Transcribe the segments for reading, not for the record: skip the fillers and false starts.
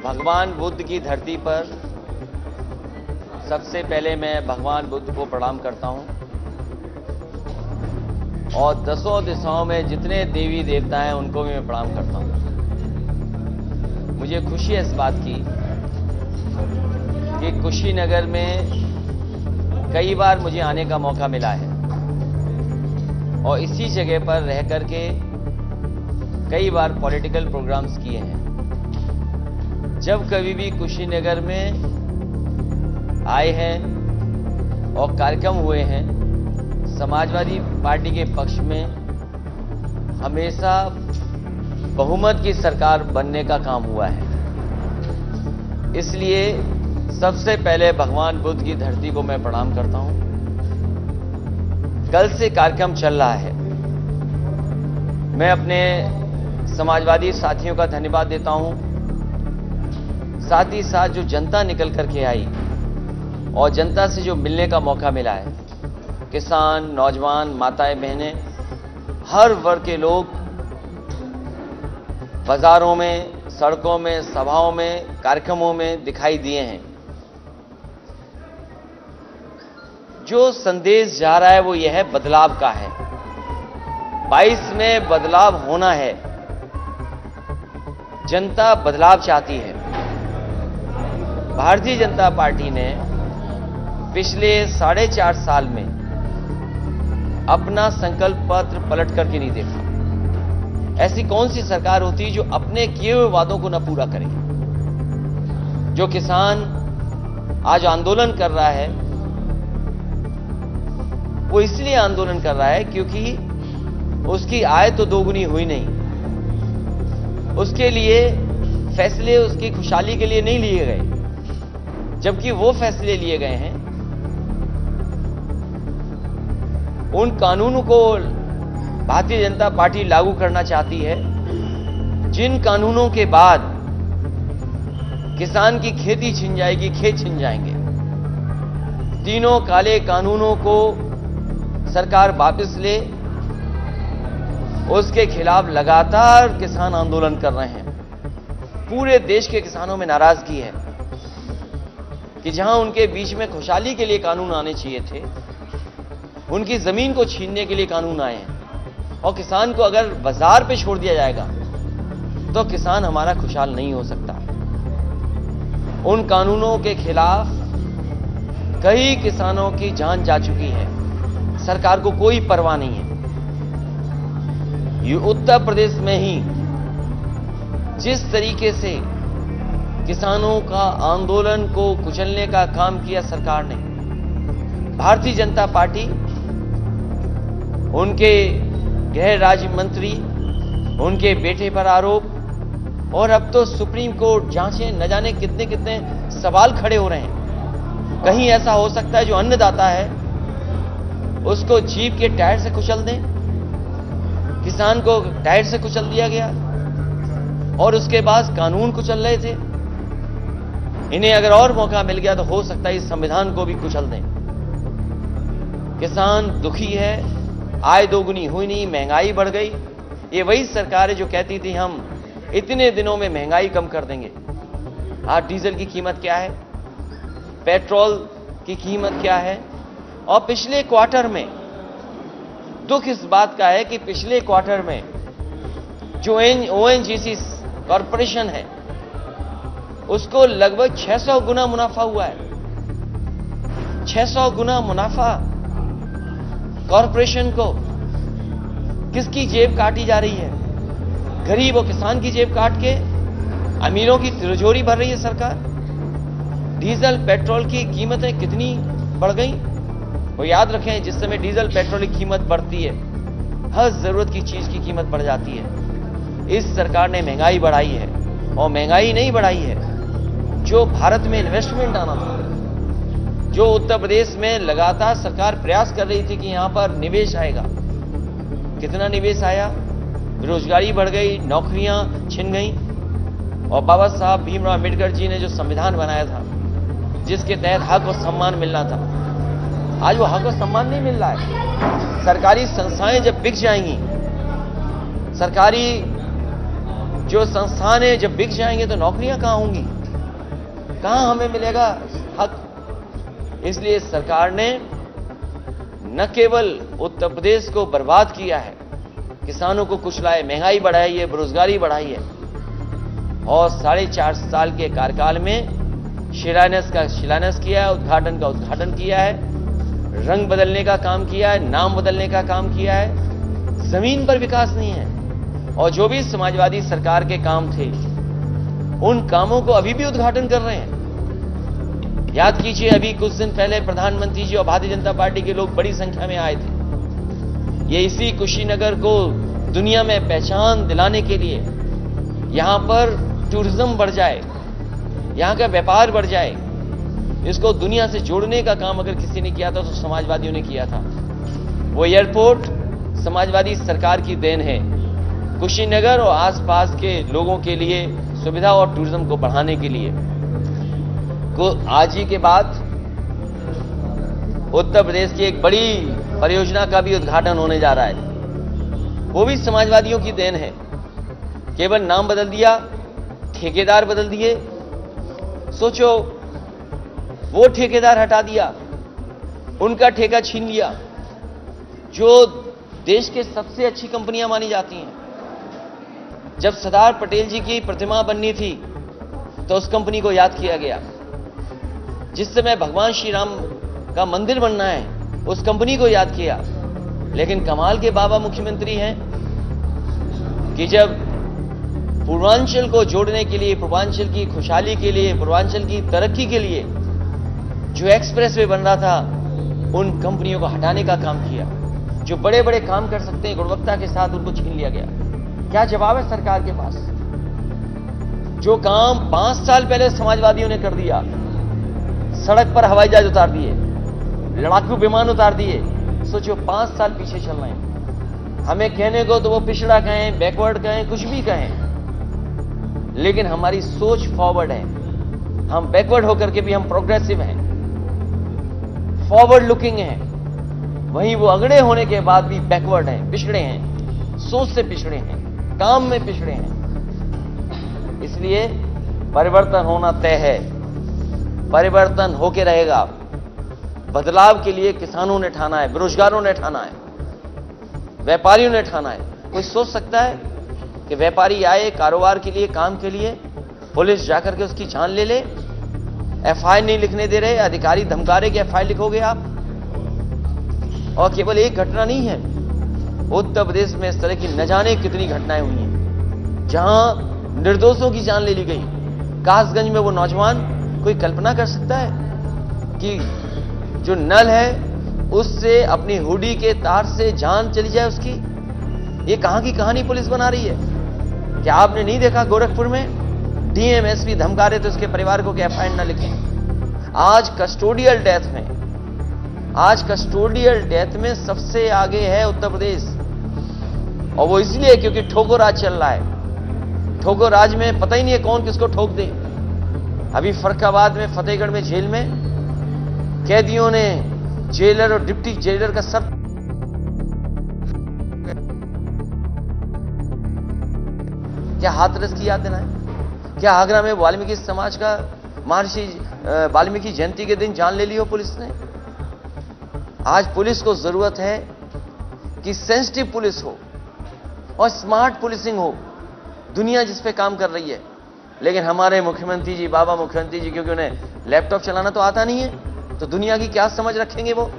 भगवान बुद्ध की धरती पर सबसे पहले मैं भगवान बुद्ध को प्रणाम करता हूं और दसों दिशाओं में जितने देवी देवता हैं उनको भी मैं प्रणाम करता हूं। मुझे खुशी है इस बात की कि कुशीनगर में कई बार मुझे आने का मौका मिला है और इसी जगह पर रह करके कई बार पॉलिटिकल प्रोग्राम्स किए हैं। जब कभी भी कुशीनगर में आए हैं और कार्यक्रम हुए हैं, समाजवादी पार्टी के पक्ष में हमेशा बहुमत की सरकार बनने का काम हुआ है। इसलिए सबसे पहले भगवान बुद्ध की धरती को मैं प्रणाम करता हूं। कल से कार्यक्रम चल रहा है। मैं अपने समाजवादी साथियों का धन्यवाद देता हूं, साथ ही साथ जो जनता निकल करके आई और जनता से जो मिलने का मौका मिला है, किसान, नौजवान, माताएं, बहनें, हर वर्ग के लोग बाजारों में, सड़कों में, सभाओं में, कार्यक्रमों में दिखाई दिए हैं। जो संदेश जा रहा है वो यह है, बदलाव का है। 22 में बदलाव होना है। जनता बदलाव चाहती है। भारतीय जनता पार्टी ने पिछले 4.5 साल में अपना संकल्प पत्र पलट करके नहीं देखा। ऐसी कौन सी सरकार होती जो अपने किए हुए वादों को न पूरा करे। जो किसान आज आंदोलन कर रहा है वो इसलिए आंदोलन कर रहा है क्योंकि उसकी आय तो दोगुनी हुई नहीं। उसके लिए फैसले उसकी खुशहाली के लिए नहीं लिए गए, जबकि वो फैसले लिए गए हैं उन कानूनों को भारतीय जनता पार्टी लागू करना चाहती है जिन कानूनों के बाद किसान की खेती छिन जाएगी, खेत छिन जाएंगे। तीनों काले कानूनों को सरकार वापस ले, उसके खिलाफ लगातार किसान आंदोलन कर रहे हैं। पूरे देश के किसानों में नाराजगी है कि जहां उनके बीच में खुशहाली के लिए कानून आने चाहिए थे, उनकी जमीन को छीनने के लिए कानून आए हैं। और किसान को अगर बाजार पे छोड़ दिया जाएगा तो किसान हमारा खुशहाल नहीं हो सकता। उन कानूनों के खिलाफ कई किसानों की जान जा चुकी है। सरकार को कोई परवाह नहीं है। ये उत्तर प्रदेश में ही जिस तरीके से किसानों का आंदोलन को कुचलने का काम किया सरकार ने, भारतीय जनता पार्टी, उनके गृह राज्य मंत्री, उनके बेटे पर आरोप और अब तो सुप्रीम कोर्ट जांचे, न जाने कितने कितने सवाल खड़े हो रहे हैं। कहीं ऐसा हो सकता है जो अन्नदाता है उसको जीप के टायर से कुचल दें। किसान को टायर से कुचल दिया गया और उसके बाद कानून कुचल रहे थे। इन्हें अगर और मौका मिल गया तो हो सकता है इस संविधान को भी कुचल दें। किसान दुखी है, आय दोगुनी हुई नहीं, महंगाई बढ़ गई। ये वही सरकार है जो कहती थी हम इतने दिनों में महंगाई कम कर देंगे। आज डीजल की कीमत क्या है, पेट्रोल की कीमत क्या है। और पिछले क्वार्टर में दुख इस बात का है कि पिछले क्वार्टर में जो ओएनजीसी कॉरपोरेशन है उसको लगभग 600 गुना मुनाफा हुआ है। 600 गुना मुनाफा कॉरपोरेशन को। किसकी जेब काटी जा रही है? गरीब और किसान की जेब काट के अमीरों की तिजोरी भर रही है सरकार। डीजल पेट्रोल की कीमतें कितनी बढ़ गई वो याद रखें। जिस समय डीजल पेट्रोल की कीमत बढ़ती है, हर जरूरत की चीज की कीमत बढ़ जाती है। इस सरकार ने महंगाई बढ़ाई है और महंगाई नहीं बढ़ाई है जो भारत में इन्वेस्टमेंट आना था, जो उत्तर प्रदेश में लगातार सरकार प्रयास कर रही थी कि यहां पर निवेश आएगा। कितना निवेश आया? बेरोजगारी बढ़ गई, नौकरियां छिन गई। और बाबा साहब भीमराव अम्बेडकर जी ने जो संविधान बनाया था जिसके तहत हक और सम्मान मिलना था, आज वो हक और सम्मान नहीं मिल रहा है। सरकारी संस्थाएं जब बिक जाएंगी, सरकारी जो संस्थानें जब बिक जाएंगे तो नौकरियां कहां होंगी, कहां हमें मिलेगा हक। इसलिए सरकार ने न केवल उत्तर प्रदेश को बर्बाद किया है, किसानों को कुचला है, महंगाई बढ़ाई है, बेरोजगारी बढ़ाई है, और 4.5 साल के कार्यकाल में शिलान्यास का शिलान्यास किया है, उद्घाटन का उद्घाटन किया है, रंग बदलने का काम किया है, नाम बदलने का काम किया है। जमीन पर विकास नहीं है। और जो भी समाजवादी सरकार के काम थे, उन कामों को अभी भी उद्घाटन कर रहे हैं। याद कीजिए, अभी कुछ दिन पहले प्रधानमंत्री जी और भारतीय जनता पार्टी के लोग बड़ी संख्या में आए थे। ये इसी कुशीनगर को दुनिया में पहचान दिलाने के लिए, यहां पर टूरिज्म बढ़ जाए, यहां का व्यापार बढ़ जाए, इसको दुनिया से जोड़ने का काम अगर किसी ने किया था तो समाजवादियों ने किया था। वो एयरपोर्ट समाजवादी सरकार की देन है। कुशीनगर और आसपास के लोगों के लिए सुविधा और टूरिज्म को बढ़ाने के लिए आज ही के बाद उत्तर प्रदेश की एक बड़ी परियोजना का भी उद्घाटन होने जा रहा है। वो भी समाजवादियों की देन है। केवल नाम बदल दिया, ठेकेदार बदल दिए। सोचो, वो ठेकेदार हटा दिया, उनका ठेका छीन लिया, जो देश के सबसे अच्छी कंपनियां मानी जाती हैं। जब सरदार पटेल जी की प्रतिमा बननी थी तो उस कंपनी को याद किया गया। जिस समय भगवान श्री राम का मंदिर बनना है, उस कंपनी को याद किया। लेकिन कमाल के बाबा मुख्यमंत्री हैं कि जब पूर्वांचल को जोड़ने के लिए, पूर्वांचल की खुशहाली के लिए, पूर्वांचल की तरक्की के लिए जो एक्सप्रेसवे बन रहा था, उन कंपनियों को हटाने का काम किया। जो बड़े बड़े काम कर सकते हैं गुणवत्ता के साथ, उनको छीन लिया गया। क्या जवाब है सरकार के पास? जो काम 5 साल पहले समाजवादियों ने कर दिया, सड़क पर हवाई जहाज उतार दिए, लड़ाकू विमान उतार दिए, सोचो 5 साल पीछे चल रहे हैं। हमें कहने को तो वो पिछड़ा कहें, बैकवर्ड कहें, कुछ भी कहें, लेकिन हमारी सोच फॉरवर्ड है। हम बैकवर्ड होकर के भी हम प्रोग्रेसिव हैं, फॉरवर्ड लुकिंग हैं। वहीं वो अगड़े होने के बाद भी बैकवर्ड हैं, पिछड़े हैं, सोच से पिछड़े हैं, काम में पिछड़े हैं। इसलिए परिवर्तन होना तय है, परिवर्तन होके रहेगा। बदलाव के लिए किसानों ने ठाना है, बेरोजगारों ने ठाना है, व्यापारियों ने ठाना है। कोई सोच सकता है कि व्यापारी आए कारोबार के लिए, काम के लिए, पुलिस जाकर के उसकी जान ले ले? एफआईआर नहीं लिखने दे रहे, अधिकारी धमका रहे कि एफआईआर लिखोगे आप। और केवल एक घटना नहीं है, उत्तर प्रदेश में इस तरह की न जाने कितनी घटनाएं हुई हैं जहां निर्दोषों की जान ले ली गई। कासगंज में वो नौजवान, कोई कल्पना कर सकता है कि जो नल है उससे अपनी हुडी के तार से जान चली जाए उसकी? ये कहां की कहानी पुलिस बना रही है? क्या आपने नहीं देखा गोरखपुर में डीएम एसपी धमका रहे थे उसके परिवार को कि एफआईआर न लिखें? आज कस्टोडियल डेथ में सबसे आगे है उत्तर प्रदेश, और वो इसलिए क्योंकि ठोको राज चल रहा है। ठोको राज में पता ही नहीं है कौन किसको ठोक दे। अभी फर्रुखाबाद में, फतेहगढ़ में जेल में कैदियों ने जेलर और डिप्टी जेलर का सर क्या हाथरस की याद दिलाएं? क्या आगरा में वाल्मीकि समाज का महर्षि वाल्मीकि जयंती के दिन जान ले ली हो पुलिस ने? आज पुलिस को जरूरत है कि सेंसिटिव पुलिस हो और स्मार्ट पुलिसिंग हो। दुनिया जिस पे काम कर रही है, लेकिन हमारे मुख्यमंत्री जी, बाबा मुख्यमंत्री जी, क्योंकि उन्हें लैपटॉप चलाना तो आता नहीं है, तो दुनिया की क्या समझ रखेंगे वो?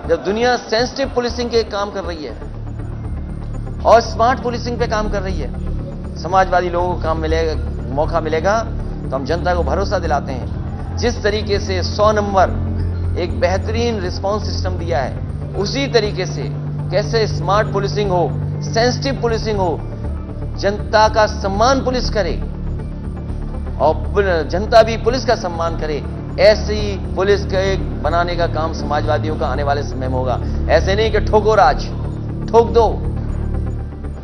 जब दुनिया सेंसिटिव पुलिसिंग के काम कर रही है और स्मार्ट पुलिसिंग पे काम कर रही है, समाजवादी लोगों को काम मिलेगा, मौका मिलेगा, तो हम जनता को भरोसा दिलाते हैं। जिस तरीके से 100 नंबर एक बेहतरीन रिस्पांस सिस्टम दिया है, उसी तरीके से कैसे स्मार्ट पुलिसिंग हो, सेंसिटिव पुलिसिंग हो, जनता का सम्मान पुलिस करे और जनता भी पुलिस का सम्मान करे, ऐसी पुलिस के बनाने का काम समाजवादियों का आने वाले समय में होगा। ऐसे नहीं कि ठोको राज, ठोक दो।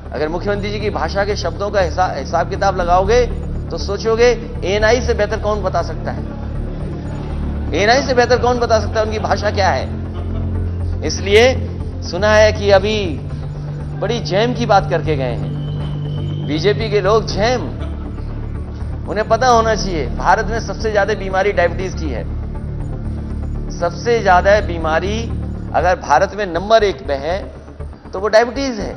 अगर मुख्यमंत्री जी की भाषा के शब्दों का हिसाब किताब लगाओगे तो सोचोगे एएनआई से बेहतर कौन बता सकता है? एएनआई से बेहतर कौन बता सकता है उनकी भाषा क्या है? इसलिए सुना है कि अभी बड़ी जैम की बात करके गए हैं। बीजेपी के लोग झेम, उन्हें पता होना चाहिए भारत में सबसे ज्यादा बीमारी डायबिटीज की है। सबसे ज्यादा बीमारी अगर भारत में नंबर 1 पे है तो वो डायबिटीज है।